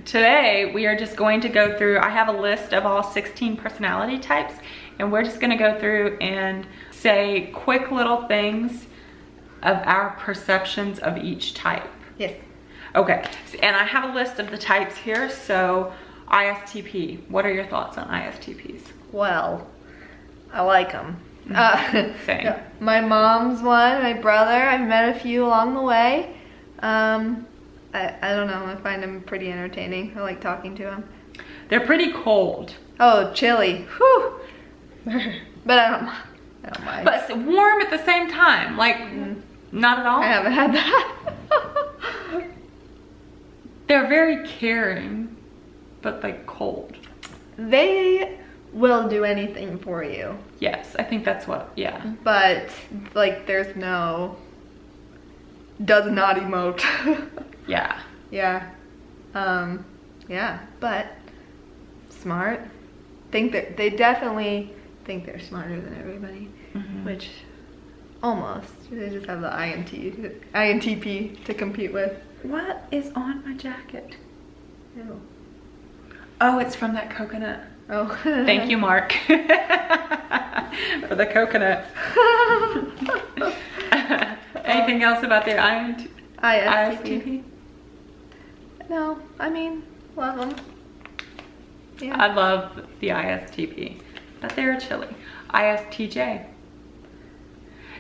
today we are just going to go through, I have a list of all 16 personality types, and we're just gonna go through and say quick little things of our perceptions of each type. Yes. Okay, and I have a list of the types here. So ISTP, what are your thoughts on ISTPs? Well, I like them. Same. Yeah. My mom's one, my brother, I've met a few along the way. I don't know, I find them pretty entertaining. I like talking to them. They're pretty cold. Oh, chilly. Whew. But I don't mind. But it's warm at the same time. Like, not at all. I haven't had that. They're very caring, but like cold. They will do anything for you. Yes, I think that's what, yeah. But like there's no, does not emote. Yeah. Yeah. Yeah, but smart. They definitely think they're smarter than everybody, which almost. They just have the INTP to compete with. What is on my jacket? Ew. Oh, it's from that coconut. Oh. Thank you, Mark, for the coconut. Anything else about the ISTP? No, I mean, love them. Yeah. I love the ISTP, but they're chilly. ISTJ.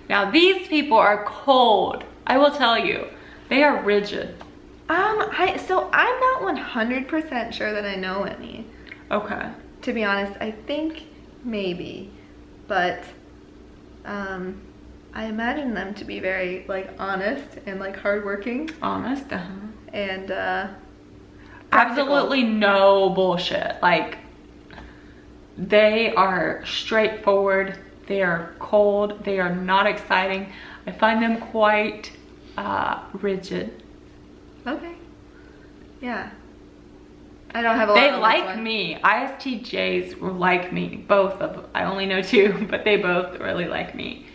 Now these people are cold. I will tell you, they are rigid. So I'm not 100% sure that I know any. Okay. To be honest, I think maybe, but I imagine them to be very like honest and like hardworking. Honest, And absolutely no bullshit. Like, they are straightforward. They are cold. They are not exciting. I find them quite rigid. Okay. Yeah. I don't have a lot. They like me. ISTJs like me. Both of them. I only know two, but they both really like me.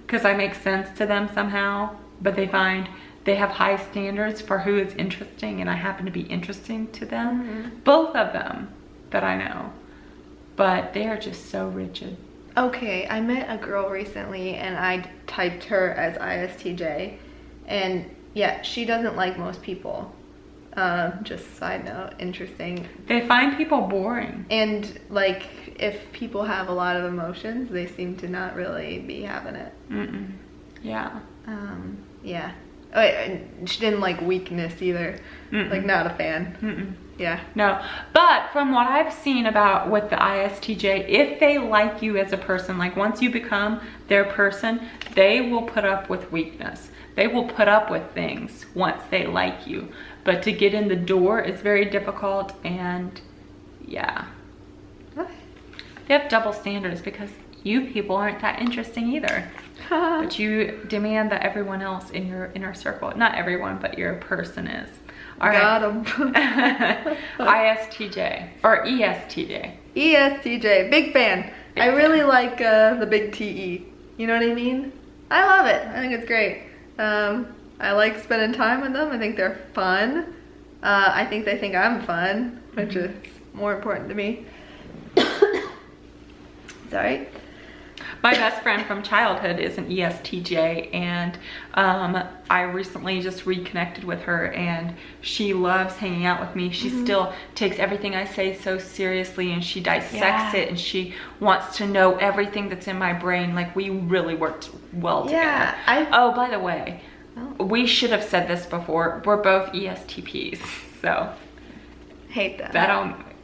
Because I make sense to them somehow. But they find they have high standards for who is interesting, and I happen to be interesting to them. Both of them that I know. But they are just so rigid. Okay, I met a girl recently and I typed her as ISTJ, and yeah, she doesn't like most people. Just side note, interesting. They find people boring. And like, if people have a lot of emotions, they seem to not really be having it. Yeah. Yeah. Oh, and she didn't like weakness either. Like, not a fan. Yeah. No, but from what I've seen about with the ISTJ, if they like you as a person, like once you become their person, they will put up with weakness. They will put up with things once they like you. But to get in the door is very difficult, and yeah. They have double standards because you people aren't that interesting either. But you demand that everyone else in your inner circle, not everyone, but your person is. All right. Got 'em. ISTJ or ESTJ. ESTJ, big fan. I really like the big TE. You know what I mean? I love it. I think it's great. I like spending time with them. I think they're fun. I think they think I'm fun, which is more important to me. Sorry. My best friend from childhood is an ESTJ, and I recently just reconnected with her, and she loves hanging out with me. She still takes everything I say so seriously, and she dissects it, and she wants to know everything that's in my brain. Like, we really worked well together. Oh, by the way, we should have said this before. We're both ESTPs, so. Hate that.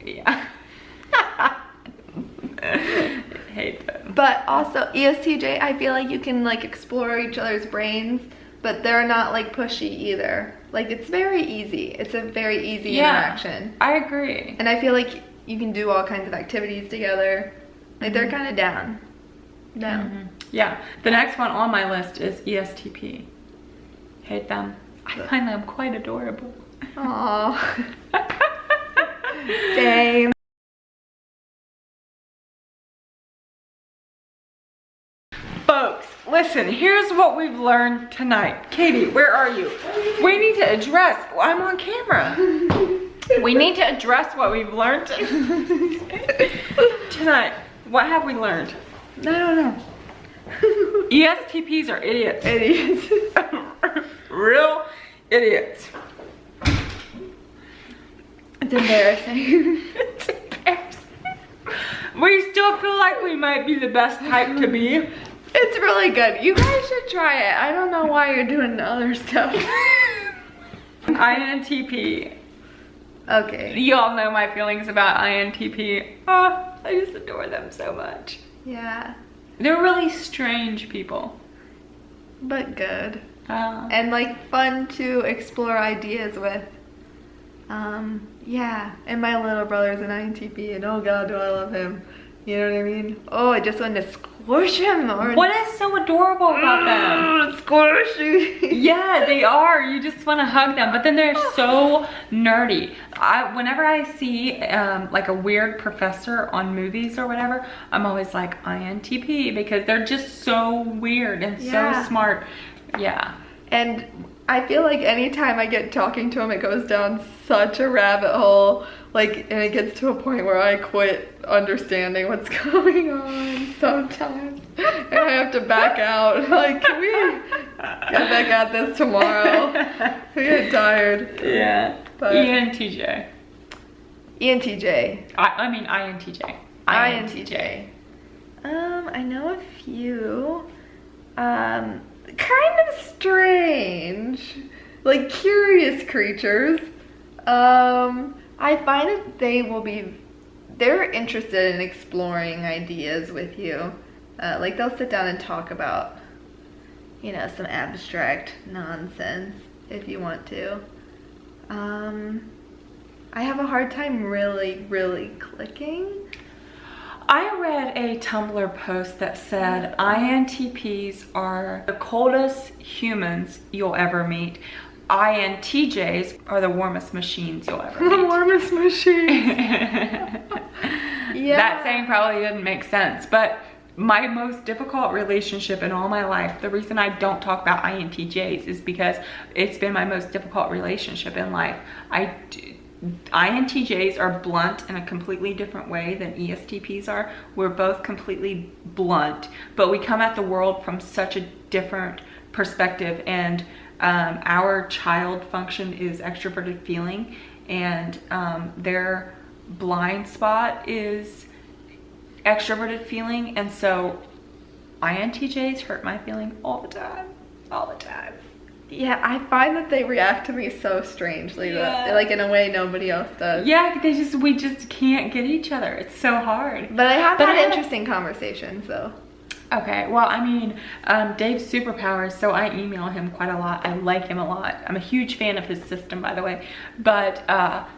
Yeah. Hate them. But also ESTJ, I feel like you can like explore each other's brains, but they're not like pushy either. Like, it's very easy. It's a very easy interaction. I agree. And I feel like you can do all kinds of activities together. Like, they're kind of down. Yeah. The next one on my list is ESTP. Hate them. I find them quite adorable. Aww. Same. Folks, listen, here's what we've learned tonight. Katie, where are you? We need to address, I'm on camera. We need to address what we've learned tonight. What have we learned? I don't know. ESTPs are idiots. Idiots. Real idiots. It's embarrassing. It's embarrassing. We still feel like we might be the best type to be. It's really good. You guys should try it. I don't know why you're doing other stuff. INTP. Okay. You all know my feelings about INTP. Oh, I just adore them so much. Yeah. They're really strange people. But good. And like fun to explore ideas with. Yeah. And my little brother's an INTP and oh god, do I love him. You know what I mean? Oh, I just wanted to squish him. What is so adorable about them? Squishy. Yeah, they are. You just want to hug them. But then they're so nerdy. Whenever I see like a weird professor on movies or whatever, I'm always like INTP because they're just so weird and so smart. Yeah. And I feel like anytime I get talking to him, it goes down such a rabbit hole. Like, and it gets to a point where I quit understanding what's going on sometimes. And I have to back out. Like, can we get back at this tomorrow? I get tired. Yeah. But ENTJ. ENTJ. I mean INTJ. INTJ. I know a few. Kind of strange. Like curious creatures. I find that they're interested in exploring ideas with you. Like they'll sit down and talk about, you know, some abstract nonsense if you want to. I have a hard time really clicking. I read a Tumblr post that said INTPs are the coldest humans you'll ever meet. INTJs are the warmest machines you'll ever meet. The warmest machines. Yeah. That saying probably didn't make sense, but my most difficult relationship in all my life, the reason I don't talk about INTJs is because it's been my most difficult relationship in life. INTJs are blunt in a completely different way than ESTPs are. We're both completely blunt, but we come at the world from such a different perspective, and our child function is extroverted feeling, and their blind spot is extroverted feeling, and so INTJs hurt my feeling all the time. Yeah, I find that they react to me so strangely, like in a way nobody else does. Yeah, we just can't get each other. It's so hard. But I have had interesting conversations though. Okay, well, I mean, Dave's superpowers, so I email him quite a lot. I like him a lot. I'm a huge fan of his system, by the way. But,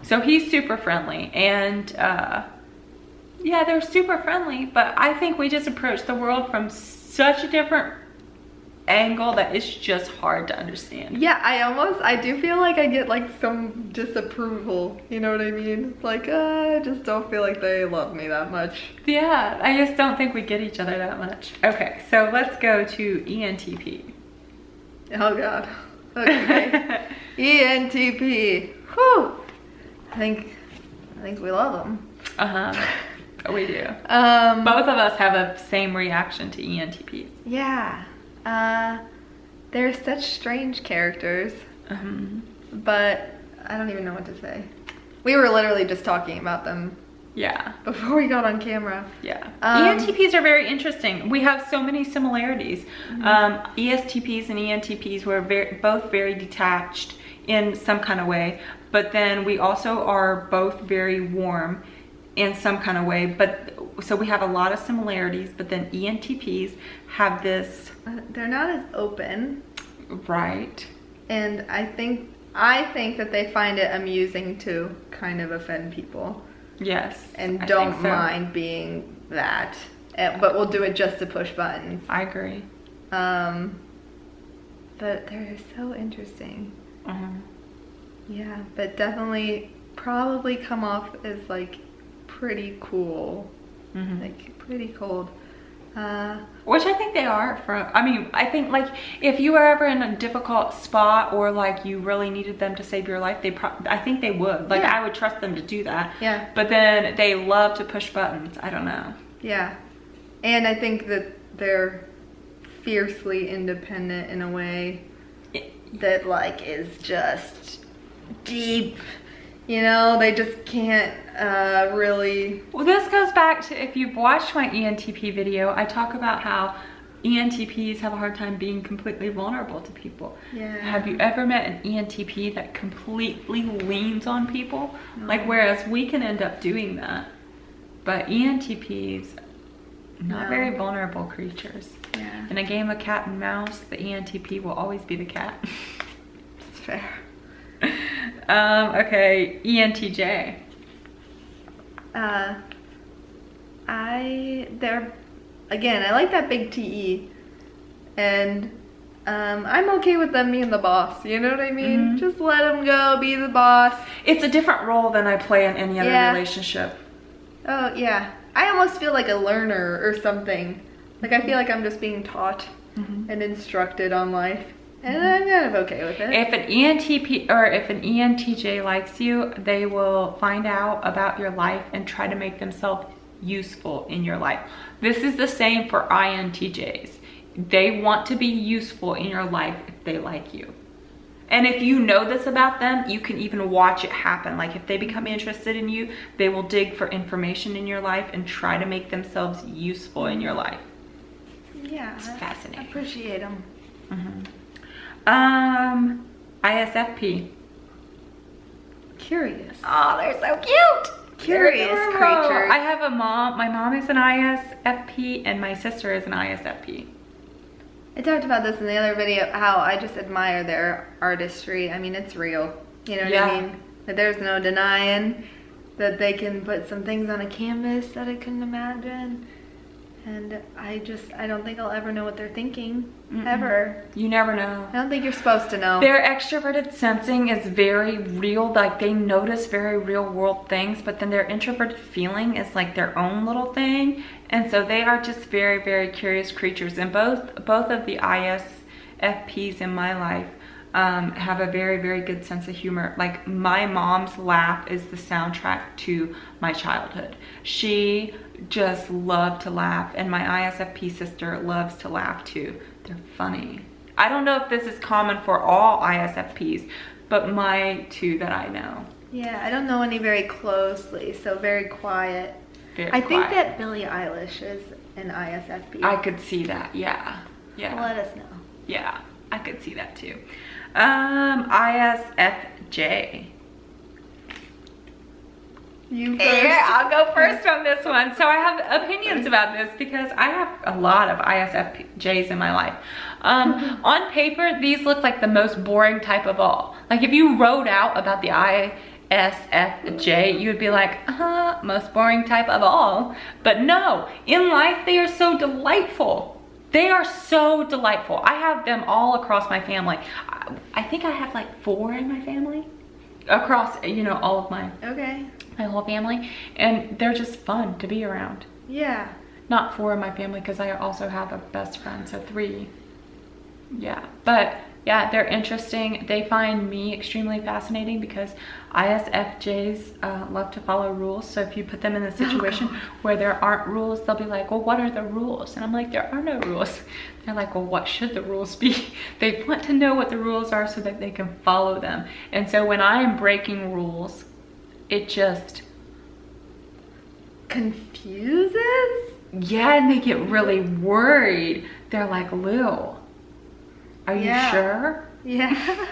so he's super friendly, and, yeah, they're super friendly, but I think we just approach the world from such a different angle that it's just hard to understand. Yeah, I do feel like I get like some disapproval, you know what I mean? Like, I just don't feel like they love me that much. Yeah, I just don't think we get each other that much. Okay, so let's go to ENTP. Oh god. Okay. ENTP. Whew. I think we love them. We do. Both of us have a same reaction to ENTPs. Yeah. They're such strange characters, but I don't even know what to say. We were literally just talking about them. Yeah. Before we got on camera. Yeah. ENTPs are very interesting. We have so many similarities. ESTPs and ENTPs were both very detached in some kind of way, but then we also are both very warm in some kind of way, so we have a lot of similarities, but then ENTPs have this... They're not as open. Right. And I think that they find it amusing to kind of offend people. Yes. And don't mind being that, but we'll do it just to push buttons. I agree. But they're so interesting. Yeah, but definitely probably come off as like pretty cool, like pretty cold. Which I think they are I think like if you were ever in a difficult spot or like you really needed them to save your life, I think they would. Like I would trust them to do that. Yeah. But then they love to push buttons. I don't know. Yeah. And I think that they're fiercely independent in a way that like is just deep. You know, they just can't really... Well, this goes back to, if you've watched my ENTP video, I talk about how ENTPs have a hard time being completely vulnerable to people. Yeah. Have you ever met an ENTP that completely leans on people? No. Like, whereas we can end up doing that. But ENTPs, not very vulnerable creatures. Yeah. In a game of cat and mouse, the ENTP will always be the cat. It's fair. Okay, ENTJ. I like that big TE, and I'm okay with them being the boss. You know what I mean? Mm-hmm. Just let them go, be the boss. It's a different role than I play in any other relationship. Oh yeah, I almost feel like a learner or something. Like I feel like I'm just being taught and instructed on life. And I'm kind of okay with it. If an ENTP or if an ENTJ likes you, they will find out about your life and try to make themselves useful in your life. This is the same for INTJs. They want to be useful in your life if they like you. And if you know this about them, you can even watch it happen. Like if they become interested in you, they will dig for information in your life and try to make themselves useful in your life. Yeah. It's fascinating. I appreciate them. ISFP. Curious. Oh, they're so cute. Curious creatures. I have a mom. My mom is an ISFP and my sister is an ISFP. I talked about this in the other video, how I just admire their artistry. I mean, it's real. You know what I mean? That there's no denying that they can put some things on a canvas that I couldn't imagine. And I don't think I'll ever know what they're thinking. Ever. You never know. I don't think you're supposed to know. Their extroverted sensing is very real. Like they notice very real world things, but then their introverted feeling is like their own little thing. And so they are just very, very curious creatures. And both of the ISFPs in my life have a very, very good sense of humor. Like my mom's laugh is the soundtrack to my childhood. She just loved to laugh, and my ISFP sister loves to laugh too. They're funny. I don't know if this is common for all ISFPs, but my two that I know. Yeah, I don't know any very closely, so very quiet. I think that Billie Eilish is an ISFP. I could see that, yeah. Let us know. Yeah, I could see that too. ISFJ. You first. Here, I'll go first on this one. So I have opinions about this because I have a lot of ISFJs in my life. On paper, these look like the most boring type of all. Like if you wrote out about the ISFJ, you would be like, most boring type of all. But no, in life, they are so delightful. They are so delightful. I have them all across my family. I think I have like 4 in my family. Across, all of my whole family. And they're just fun to be around. Yeah. Not 4 in my family because I also have a best friend, so 3. Yeah, but yeah, they're interesting. They find me extremely fascinating because ISFJs love to follow rules. So if you put them in a situation where there aren't rules, they'll be like, well, what are the rules? And I'm like, there are no rules. They're like, well, what should the rules be? They want to know what the rules are so that they can follow them. And so when I am breaking rules, it just confuses? Yeah, and they get really worried. They're like, Lil, are you sure? Yeah.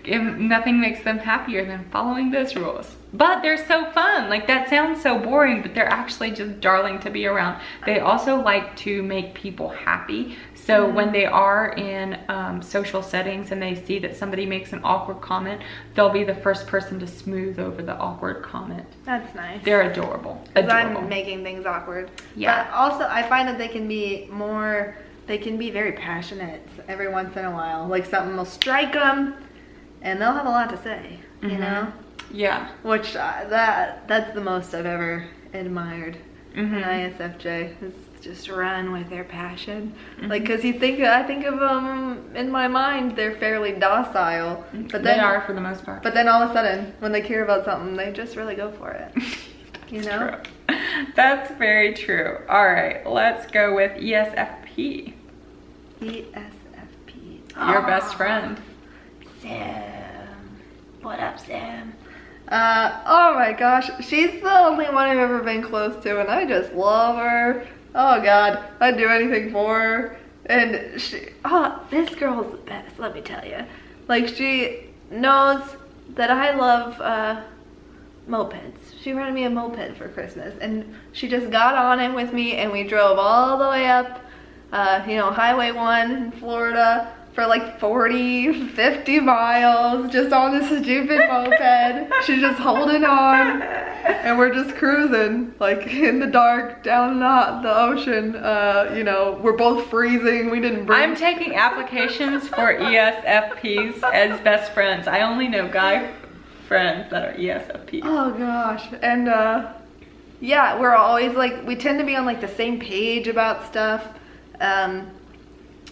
Nothing makes them happier than following those rules. But they're so fun. Like that sounds so boring, but they're actually just darling to be around. They also like to make people happy. So when they are in social settings and they see that somebody makes an awkward comment, they'll be the first person to smooth over the awkward comment. That's nice. They're adorable. Because I'm making things awkward. Yeah. But also I find that they can be very passionate every once in a while. Like something will strike them and they'll have a lot to say, you know? Yeah. Which that's the most I've ever admired an ISFJ is just run with their passion. Like, cause I think of them in my mind, they're fairly docile, but then they are for the most part. But then all of a sudden, when they care about something, they just really go for it. You know? True. That's very true. All right, let's go with ESFP. ESFP. Your best friend. Sam. What up, Sam? Oh my gosh, she's the only one I've ever been close to, and I just love her. Oh God, I'd do anything for her. And this girl's the best, let me tell you. Like, she knows that I love mopeds. She rented me a moped for Christmas, and she just got on it with me, and we drove all the way up, Highway 1 in Florida for like 40, 50 miles, just on this stupid moped. She's just holding on, and we're just cruising, like in the dark, down the ocean. We're both freezing. We didn't bring... I'm taking applications for ESFPs as best friends. I only know guy friends that are ESFPs. Oh gosh. And yeah, we're always like, we tend to be on like the same page about stuff.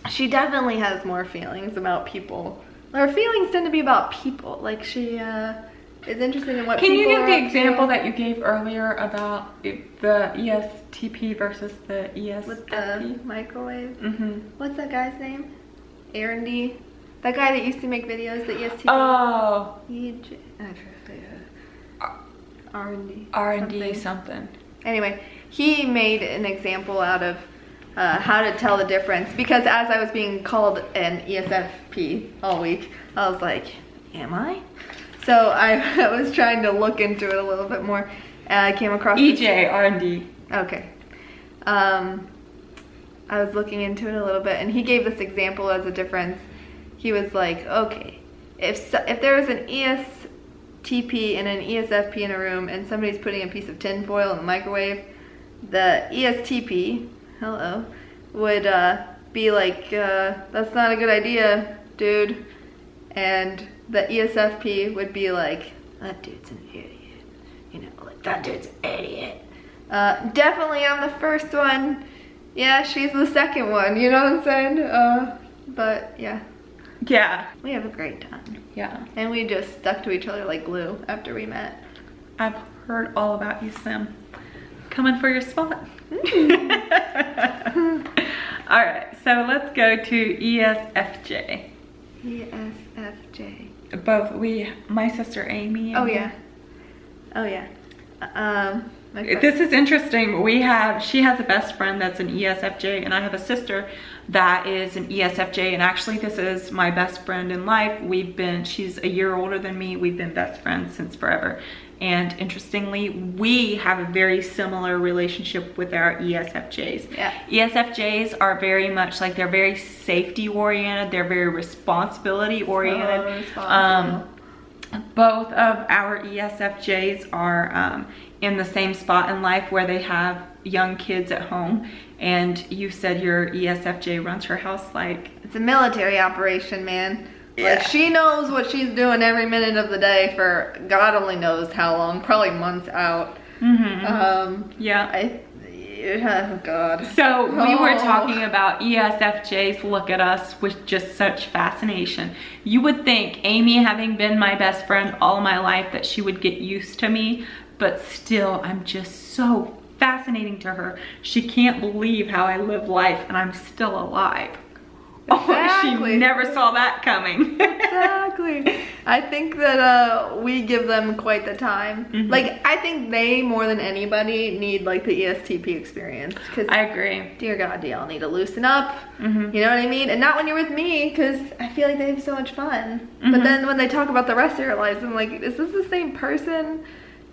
She definitely has more feelings about people. Her feelings tend to be about people. Like, she is interested in what Can people you give are the up example to. that you gave earlier about the ESTP versus the ESFP? With the microwave? Mm-hmm. What's that guy's name? Aaron D. That guy that used to make videos, the ESTP. Oh. R&D. R&D something. Anyway, he made an example out of how to tell the difference, because as I was being called an ESFP all week, I was like, am I? So I was trying to look into it a little bit more, and I came across EJ, R&D. Okay. I was looking into it a little bit, and he gave this example as a difference. He was like, okay, if there was an ESTP and an ESFP in a room, and somebody's putting a piece of tin foil in the microwave, the ESTP, hello, would be like, that's not a good idea, dude. And the ESFP would be like, that dude's an idiot. That dude's an idiot. Definitely I'm the first one. Yeah, she's the second one, you know what I'm saying? But yeah. Yeah. We have a great time. Yeah. And we just stuck to each other like glue after we met. I've heard all about you, Sam. Coming for your spot. All right, so let's go to ESFJ. ESFJ. My sister Amy. Oh yeah. This is interesting. She has a best friend that's an ESFJ, and I have a sister that is an ESFJ, and actually this is my best friend in life. She's a year older than me. We've been best friends since forever. And interestingly, we have a very similar relationship with our ESFJs. Yeah. ESFJs are very much like, they're very safety oriented. They're very responsibility oriented. Both of our ESFJs are in the same spot in life where they have young kids at home. And you said your ESFJ runs her house like... It's a military operation, man. Yeah. Like, she knows what she's doing every minute of the day for God only knows how long, probably months out. Mm-hmm. Yeah. Oh God. So we were talking about ESFJs look at us with just such fascination. You would think, Amy having been my best friend all my life, that she would get used to me, but still I'm just so fascinating to her. She can't believe how I live life and I'm still alive. Exactly. Oh, she never saw that coming. Exactly. I think that we give them quite the time. Mm-hmm. Like, I think they, more than anybody, need like the ESTP experience. Cause, I agree. Dear God, do y'all need to loosen up? Mm-hmm. You know what I mean? And not when you're with me, because I feel like they have so much fun. Mm-hmm. But then when they talk about the rest of their lives, I'm like, is this the same person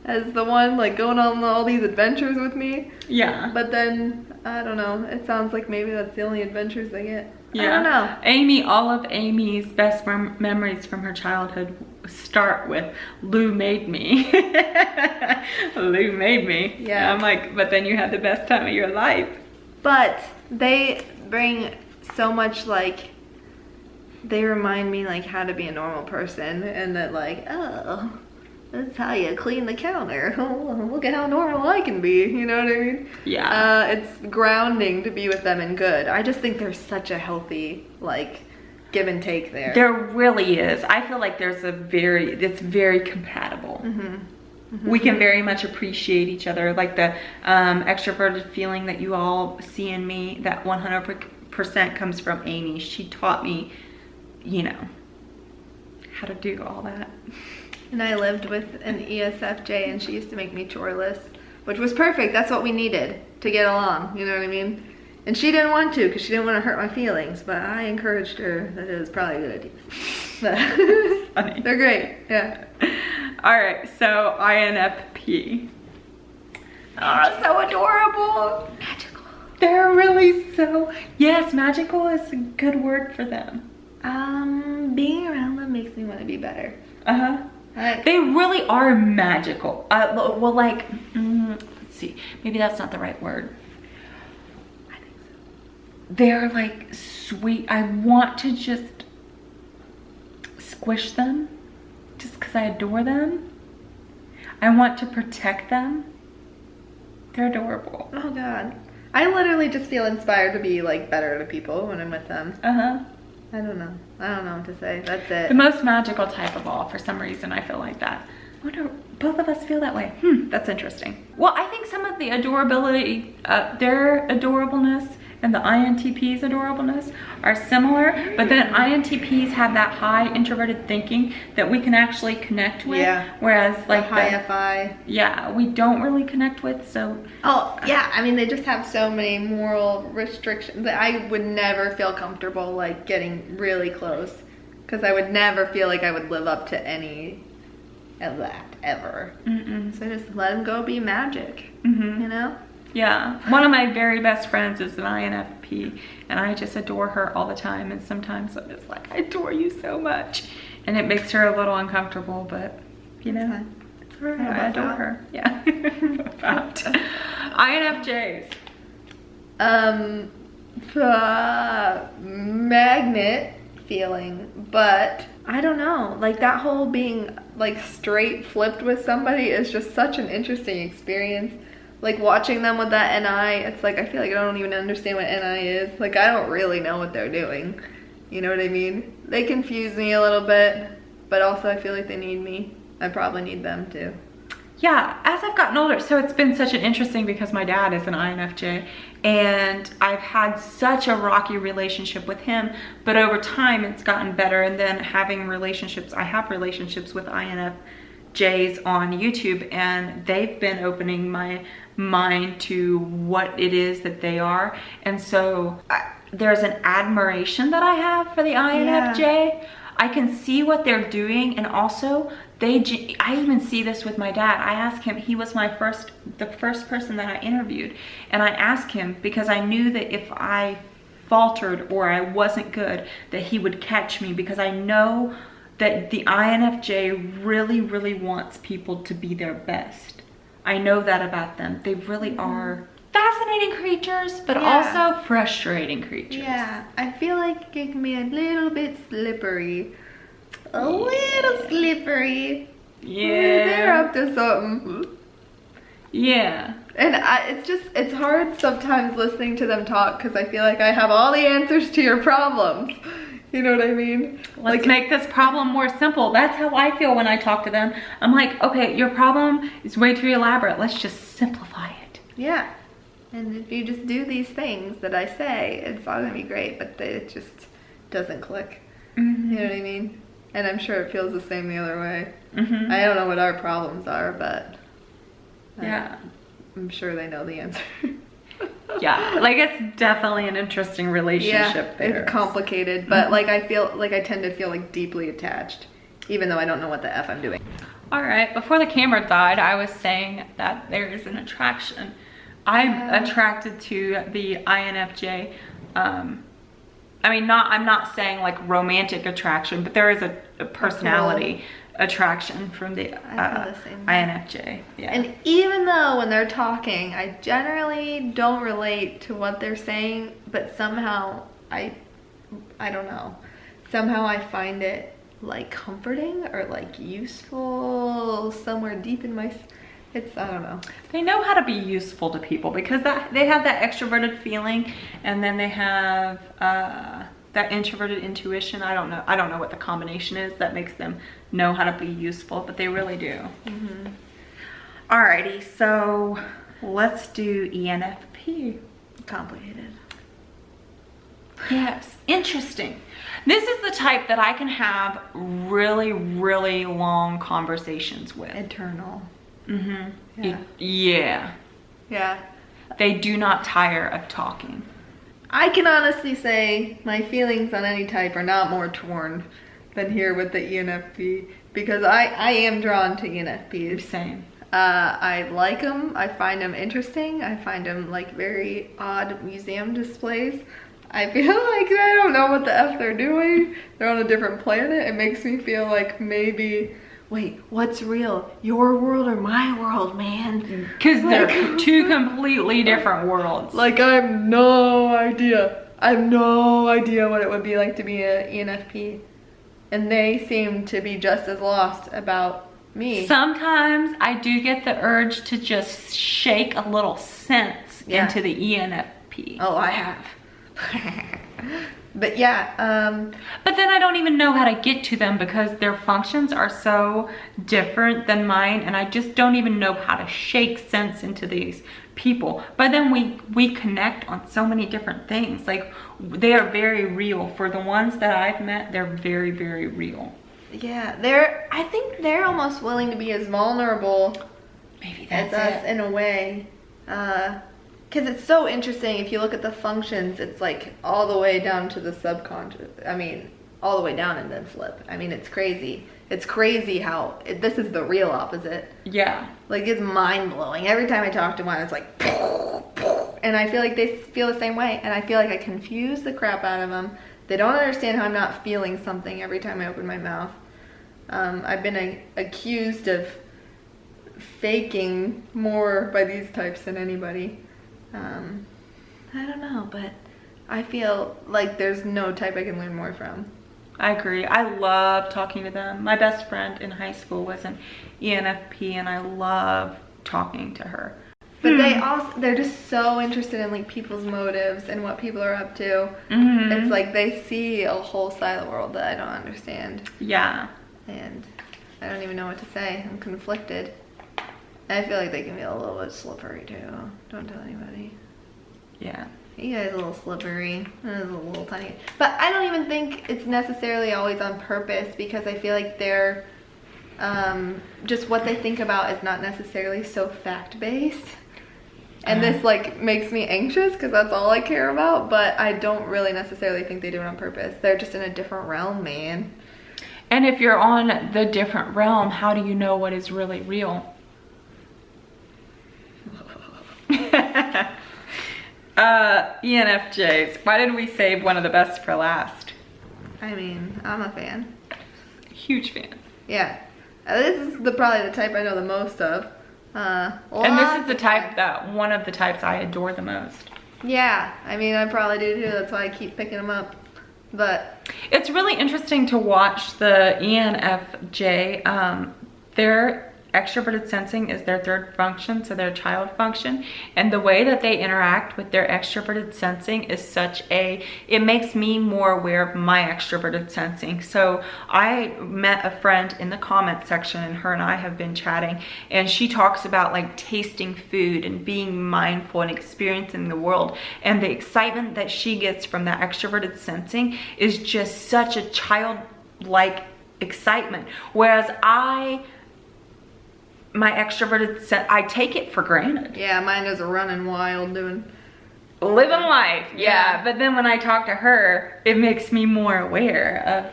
as the one like going on all these adventures with me? Yeah. But then, I don't know. It sounds like maybe that's the only adventures they get. Yeah. I don't know. All of Amy's best memories from her childhood start with Lou made me. Lou made me. Yeah. And I'm like, but then you had the best time of your life. But they bring so much, like, they remind me like how to be a normal person, and that like, oh, that's how you clean the counter. Look at how normal I can be, you know what I mean? Yeah. It's grounding to be with them and good. I just think there's such a healthy, like, give and take there. There really is. I feel like it's very compatible. We can very much appreciate each other. Like the extroverted feeling that you all see in me, that 100% comes from Amy. She taught me, you know, how to do all that. And I lived with an ESFJ, and she used to make me chore lists, which was perfect. That's what we needed to get along, you know what I mean? And she didn't want to, because she didn't want to hurt my feelings, but I encouraged her that it was probably a good idea. But Funny. they're great, yeah. All right, so INFP. Oh, so adorable. Magical. They're really so, yes, magical is a good word for them. Being around them makes me want to be better. Uh-huh. They really are magical. Well, like, let's see, maybe that's not the right word. I think so. They're like sweet. I want to just squish them just because I adore them. I want to protect them. They're adorable. Oh God. I literally just feel inspired to be like better to people when I'm with them. Uh-huh. I don't know what to say. That's it. The most magical type of all, for some reason, I feel like that. I wonder, both of us feel that way. That's interesting. Well, I think some of the adorability, their adorableness and the INTP's adorableness are similar, but then INTPs have that high introverted thinking that we can actually connect with. Yeah. Whereas like high FI. Yeah, we don't really connect with, so. Oh, yeah, I mean, they just have so many moral restrictions that I would never feel comfortable, like, getting really close. Because I would never feel like I would live up to any of that, ever. So just let them go be magic, you know? Yeah, one of my very best friends is an INFP, and I just adore her all the time, and sometimes I'm just like, I adore you so much. And it makes her a little uncomfortable, but, you know, it's all right. I adore her. Yeah. INFJs. Magnet feeling, but I don't know, like that whole being like straight flipped with somebody is just such an interesting experience. Like watching them with that NI, it's like I feel like I don't even understand what NI is. Like I don't really know what they're doing. You know what I mean? They confuse me a little bit, but also I feel like they need me. I probably need them too. Yeah, as I've gotten older, so it's been such an interesting because my dad is an INFJ and I've had such a rocky relationship with him, but over time it's gotten better, and then having relationships, I have relationships with INFJs on YouTube, and they've been opening my mind to what it is that they are, and so there's an admiration that I have for the INFJ. Yeah. I can see what they're doing, and also I even see this with my dad. I asked him, he was the first person that I interviewed, and I asked him because I knew that if I faltered or I wasn't good, that he would catch me, because I know that the INFJ really, really wants people to be their best. I know that about them. They really are fascinating creatures, but also frustrating creatures. Yeah, I feel like it can be a little bit slippery. A little slippery. Yeah. They're up to something. Yeah. And it's hard sometimes listening to them talk, because I feel like I have all the answers to your problems. You know what I mean? Let's make this problem more simple. That's how I feel when I talk to them. I'm like, okay, your problem is way too elaborate. Let's just simplify it. Yeah. And if you just do these things that I say, it's all gonna be great, but it just doesn't click. You know what I mean? And I'm sure it feels the same the other way. I don't know what our problems are, but yeah, I'm sure they know the answer. Yeah, like it's definitely an interesting relationship there. It's complicated, but like I tend to feel like deeply attached, even though I don't know what the F I'm doing. All right, before the camera died, I was saying that there is an attraction. I'm attracted to the INFJ. I mean, I'm not saying like romantic attraction, but there is a personality attraction from the INFJ. Yeah. And even though when they're talking, I generally don't relate to what they're saying, but somehow I don't know. Somehow I find it like comforting or like useful somewhere deep in my, it's, I don't know. They know how to be useful to people because they have that extroverted feeling, and then they have that introverted intuition. I don't know what the combination is that makes them know how to be useful, but they really do. Alrighty, so let's do ENFP. Complicated. Yes, interesting. This is the type that I can have really, really long conversations with. Eternal. Yeah. Yeah. They do not tire of talking. I can honestly say my feelings on any type are not more torn than here with the ENFP, because I am drawn to ENFPs. Same. I like them. I find them interesting. I find them like very odd museum displays. I feel like I don't know what the F they're doing. They're on a different planet. It makes me feel like maybe, wait, what's real? Your world or my world, man? Because they're two completely different worlds. Like, I have no idea. I have no idea what it would be like to be an ENFP. And they seem to be just as lost about me. Sometimes I do get the urge to just shake a little sense into the ENFP. Oh, I have. But yeah, but then I don't even know how to get to them because their functions are so different than mine, and I just don't even know how to shake sense into these people. But then we connect on so many different things. Like, they are very real. For the ones that I've met, they're very, very real. Yeah, I think they're almost willing to be as vulnerable Maybe as us in a way. Because it's so interesting. If you look at the functions, it's like all the way down to the subconscious. I mean, all the way down and then flip. I mean, it's crazy. It's crazy how this is the real opposite. Yeah. Like, it's mind-blowing. Every time I talk to one, it's like, and I feel like they feel the same way. And I feel like I confuse the crap out of them. They don't understand how I'm not feeling something every time I open my mouth. I've been accused of faking more by these types than anybody. I don't know, but I feel like there's no type I can learn more from. I agree. I love talking to them. My best friend in high school was an ENFP, and I love talking to her. But they're just so interested in like people's motives and what people are up to. It's like they see a whole side of the world that I don't understand. Yeah. And I don't even know what to say. I'm conflicted. I feel like they can be a little bit slippery too. Don't tell anybody. Yeah. You guys are a little slippery. A little tiny. But I don't even think it's necessarily always on purpose, because I feel like they're just what they think about is not necessarily so fact-based. And this like makes me anxious because that's all I care about, but I don't really necessarily think they do it on purpose. They're just in a different realm, man. And if you're on the different realm, how do you know what is really real? ENFJs. Why did we save one of the best for last? I mean, I'm a fan. Huge fan. Yeah. This is probably the type I know the most of. And this is the type one of the types I adore the most. Yeah, I mean, I probably do too. That's why I keep picking them up. But it's really interesting to watch the ENFJ. Their extroverted sensing is their third function, so their child function, and the way that they interact with their extroverted sensing is it makes me more aware of my extroverted sensing. So I met a friend in the comment section, and her and I have been chatting, and she talks about like tasting food and being mindful and experiencing the world, and the excitement that she gets from that extroverted sensing is just such a childlike excitement, whereas my extroverted I take it for granted. Yeah, mine is running wild, living life. Yeah, but then when I talk to her, it makes me more aware of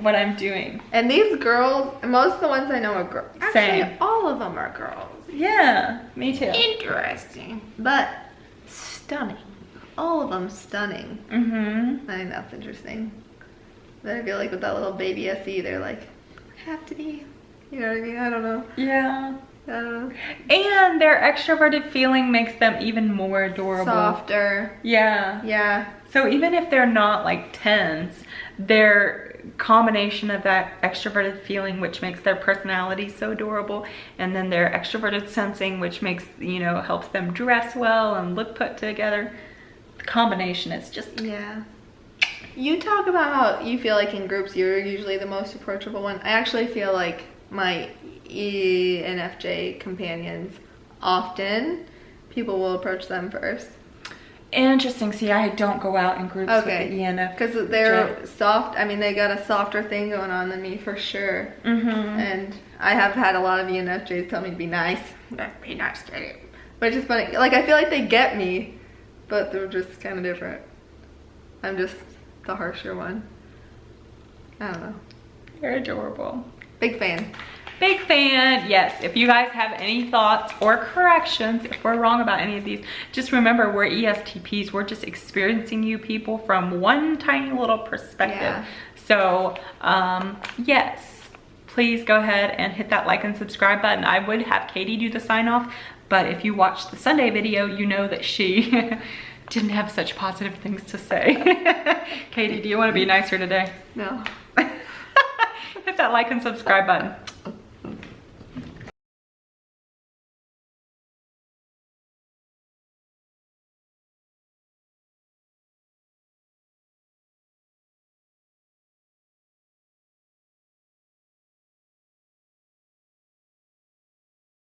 what I'm doing. And these girls, most of the ones I know are girls. Actually, all of them are girls. Yeah, me too. Interesting, but stunning. All of them stunning. I think that's interesting. But I feel like with that little baby SE, they're like, have to be. You know what I mean? I don't know. Yeah. I don't know. And their extroverted feeling makes them even more adorable. Softer. Yeah. Yeah. So even if they're not like 10s, their combination of that extroverted feeling, which makes their personality so adorable, and then their extroverted sensing, which makes, you know, helps them dress well and look put together. The combination is just... Yeah. You talk about how you feel like in groups you're usually the most approachable one. I actually feel like my ENFJ companions, often people will approach them first. Interesting. See, I don't go out in groups with the ENFJ. Because they're soft. I mean, they got a softer thing going on than me for sure. And I have had a lot of ENFJs tell me to be nice. Be nice to you. Which is funny. Like, I feel like they get me, but they're just kind of different. I'm just the harsher one. I don't know. You're adorable. Big fan. Big fan. Yes, if you guys have any thoughts or corrections, if we're wrong about any of these, just remember we're ESTPs. We're just experiencing you people from one tiny little perspective. Yeah. So, yes, please go ahead and hit that like and subscribe button. I would have Katie do the sign off, but if you watched the Sunday video, you know that she didn't have such positive things to say. Katie, do you want to be nicer today? No. Hit that like and subscribe button.